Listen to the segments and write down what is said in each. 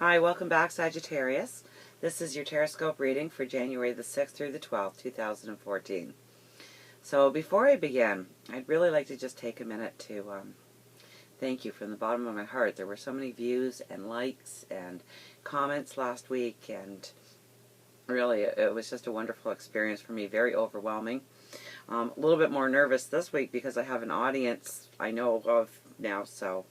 Hi, welcome back, Sagittarius. This is your Teroscope reading for January the 6th through the 12th, 2014. So before I begin, I'd really like to just take a minute to thank you from the bottom of my heart. There were so many views and likes and comments last week, and really it was just a wonderful experience for me, very overwhelming. A little bit more nervous this week because I have an audience I know of now, so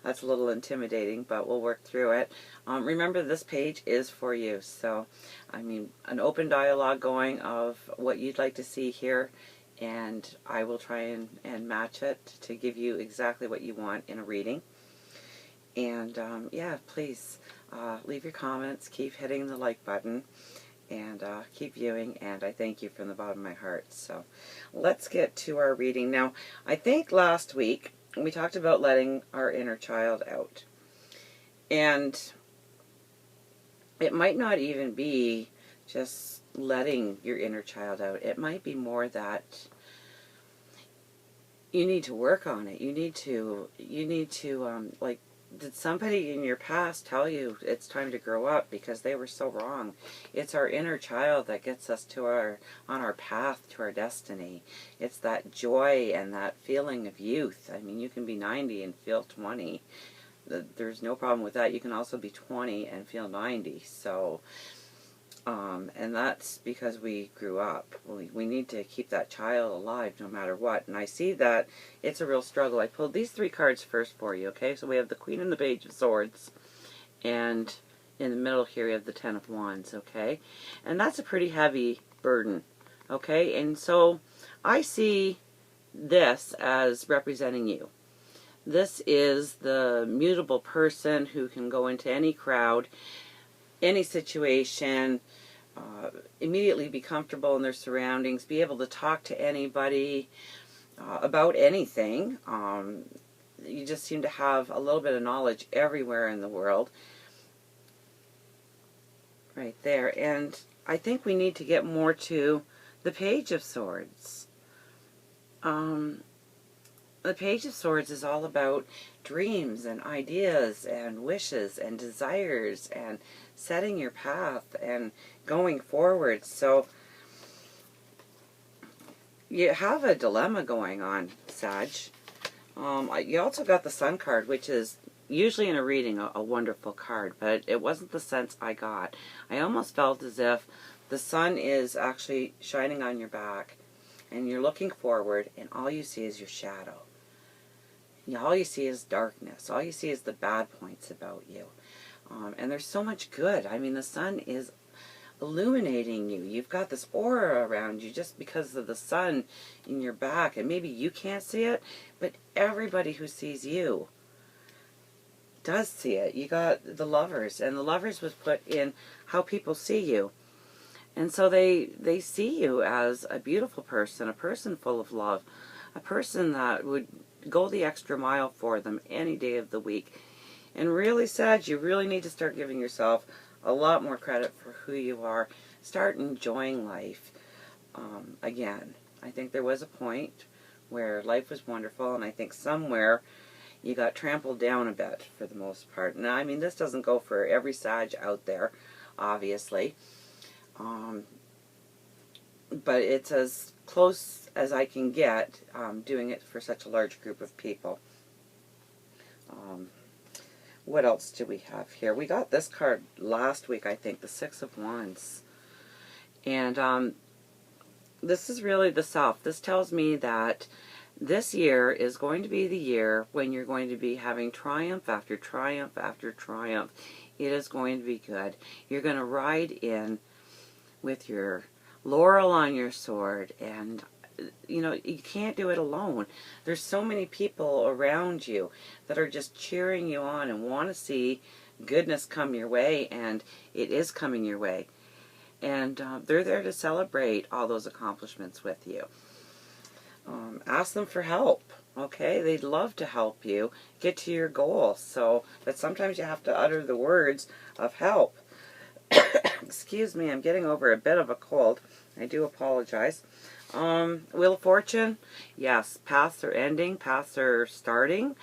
that's a little intimidating, but we'll work through it. Remember, this page is for you. So, I mean, an open dialogue going of what you'd like to see here, and I will try and match it to give you exactly what you want in a reading. And, yeah, please leave your comments, keep hitting the like button, and keep viewing, and I thank you from the bottom of my heart. So, let's get to our reading. Now, I think last week, we talked about letting our inner child out. And it might not even be just letting your inner child out. It might be more that you need to work on it. You need to like, did somebody in your past tell you it's time to grow up because they were so wrong? It's our inner child that gets us to on our path to our destiny. It's that joy and that feeling of youth. I mean, you can be 90 and feel 20. There's no problem with that. You can also be 20 and feel 90. So, and that's because we grew up. We need to keep that child alive no matter what. And I see that it's a real struggle. I pulled these three cards first for you, okay? So we have the Queen and the Page of Swords. And in the middle here we have the Ten of Wands, okay? And that's a pretty heavy burden, okay? And so I see this as representing you. This is the mutable person who can go into any crowd, any situation, immediately be comfortable in their surroundings, be able to talk to anybody about anything. You just seem to have a little bit of knowledge everywhere in the world. Right there. And I think we need to get more to the Page of Swords. The Page of Swords is all about dreams and ideas and wishes and desires and setting your path and going forward. So you have a dilemma going on, Sag. You also got the Sun card, which is usually in a reading a wonderful card, but it wasn't the sense I got. I almost felt as if the sun is actually shining on your back and you're looking forward and all you see is your shadow. All you see is darkness. All you see is the bad points about you. And there's so much good. I mean, the sun is illuminating you. You've got this aura around you just because of the sun in your back. And maybe you can't see it, but everybody who sees you does see it. You got the Lovers, and the Lovers was put in how people see you. And so they see you as a beautiful person, a person full of love, a person that would go the extra mile for them any day of the week. And really, Sag, you really need to start giving yourself a lot more credit for who you are. Start enjoying life again. I think there was a point where life was wonderful, and I think somewhere you got trampled down a bit for the most part. Now, I mean, this doesn't go for every Sag out there, obviously. But it's as close as I can get doing it for such a large group of people. What else do we have here? We got this card last week, I think, the Six of Wands. And this is really the Self. This tells me that this year is going to be the year when you're going to be having triumph after triumph after triumph. It is going to be good. You're going to ride in with your laurel on your sword, and you know, you can't do it alone. There's so many people around you that are just cheering you on and want to see goodness come your way, and it is coming your way. And they're there to celebrate all those accomplishments with you. Ask them for help, okay? They'd love to help you get to your goal. So, but sometimes you have to utter the words of help. Excuse me, I'm getting over a bit of a cold. I do apologize. Wheel of Fortune, yes, paths are ending, paths are starting.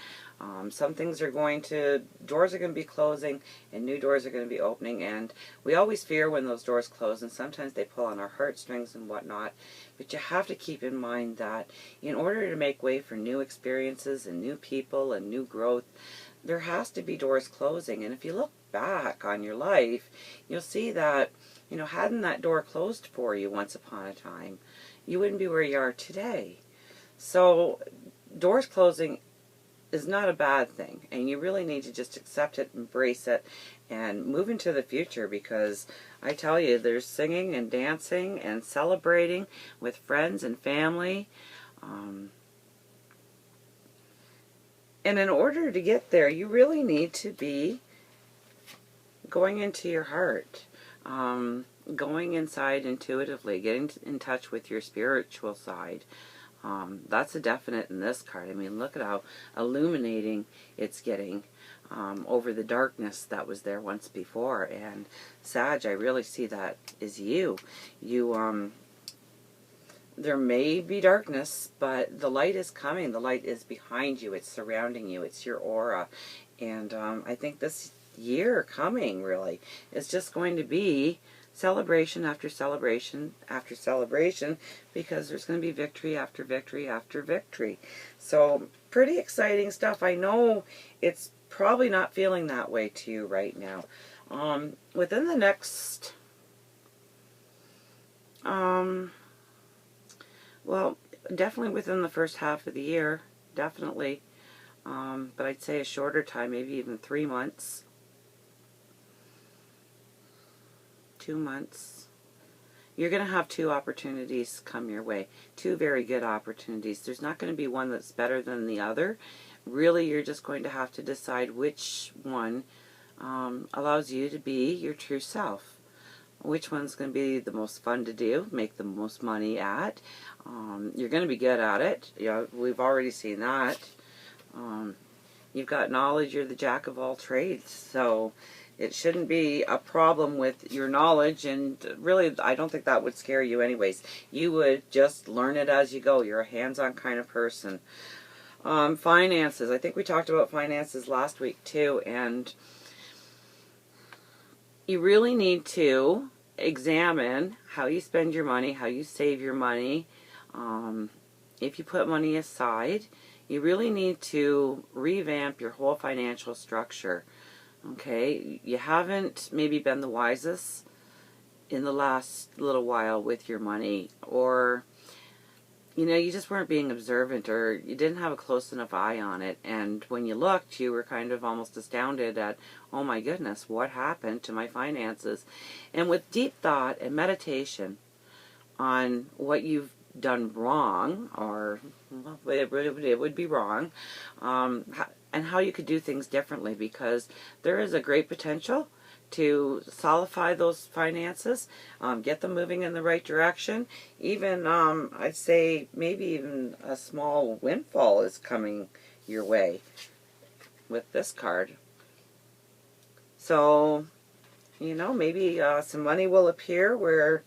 Some things are doors are going to be closing and new doors are going to be opening, and we always fear when those doors close, and sometimes they pull on our heartstrings and whatnot. But you have to keep in mind that in order to make way for new experiences and new people and new growth, there has to be doors closing. And if you look back on your life, you'll see that, hadn't that door closed for you once upon a time, you wouldn't be where you are today. So doors closing is not a bad thing, and you really need to just accept it, embrace it, and move into the future, because I tell you, there's singing and dancing and celebrating with friends and family. And in order to get there, you really need to be going into your heart, going inside intuitively, getting in touch with your spiritual side. That's a definite in this card. I mean, look at how illuminating it's getting over the darkness that was there once before. And Sag, I really see that is you. There may be darkness, but the light is coming. The light is behind you. It's surrounding you. It's your aura. And I think this year coming, really, is just going to be celebration after celebration after celebration, because there's going to be victory after victory after victory. So pretty exciting stuff. I know it's probably not feeling that way to you right now. Within the next well, definitely within the first half of the year, definitely, but I'd say a shorter time, maybe even 3 months, 2 months. You're going to have 2 opportunities come your way. 2 very good opportunities. There's not going to be one that's better than the other. Really, you're just going to have to decide which one allows you to be your true self. Which one's going to be the most fun to do, make the most money at. You're going to be good at it. We've already seen that. You've got knowledge. You're the jack of all trades. So it shouldn't be a problem with your knowledge, and really, I don't think that would scare you anyways. You would just learn it as you go. You're a hands-on kind of person. Finances. I think we talked about finances last week too, and you really need to examine how you spend your money, how you save your money. If you put money aside, you really need to revamp your whole financial structure. Okay, you haven't maybe been the wisest in the last little while with your money, or you just weren't being observant, or you didn't have a close enough eye on it, and when you looked, you were kind of almost astounded at, oh my goodness, what happened to my finances? And with deep thought and meditation on what you've done wrong, or well, it would be wrong, and how you could do things differently, because there is a great potential to solidify those finances, get them moving in the right direction. Even, I'd say, maybe even a small windfall is coming your way with this card. So, maybe some money will appear where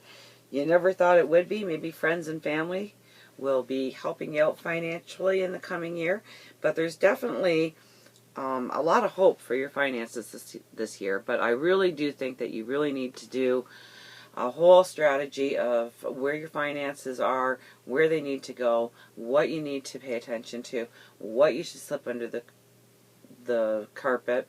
you never thought it would be. Maybe friends and family will be helping you out financially in the coming year. But there's definitely a lot of hope for your finances this year, but I really do think that you really need to do a whole strategy of where your finances are, where they need to go, what you need to pay attention to, what you should slip under the carpet.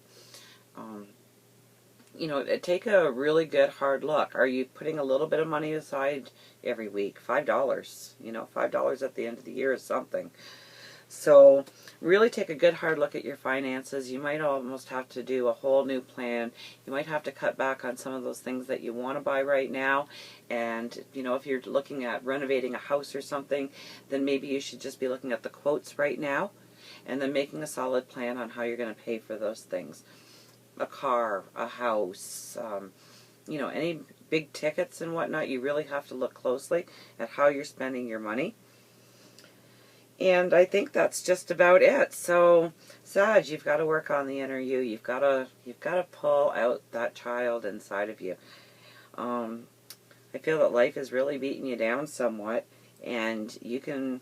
Take a really good hard look. Are you putting a little bit of money aside every week? $5. $5 at the end of the year is something. So really take a good hard look at your finances. You might almost have to do a whole new plan. You might have to cut back on some of those things that you want to buy right now. And, if you're looking at renovating a house or something, then maybe you should just be looking at the quotes right now and then making a solid plan on how you're going to pay for those things. A car, a house, any big tickets and whatnot, you really have to look closely at how you're spending your money. And I think that's just about it. So, Sag, you've got to work on the inner you. You've got to pull out that child inside of you. I feel that life is really beating you down somewhat, and you can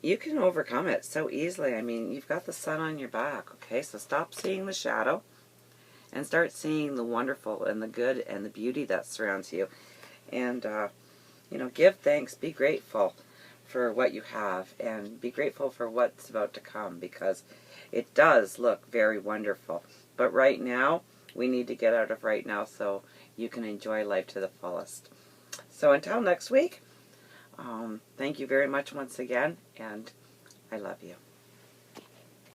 you can overcome it so easily. I mean, you've got the sun on your back, okay? So stop seeing the shadow and start seeing the wonderful and the good and the beauty that surrounds you. And, you know, give thanks, be grateful for what you have, and be grateful for what's about to come, because it does look very wonderful. But right now, we need to get out of right now so you can enjoy life to the fullest. So until next week, thank you very much once again, and I love you.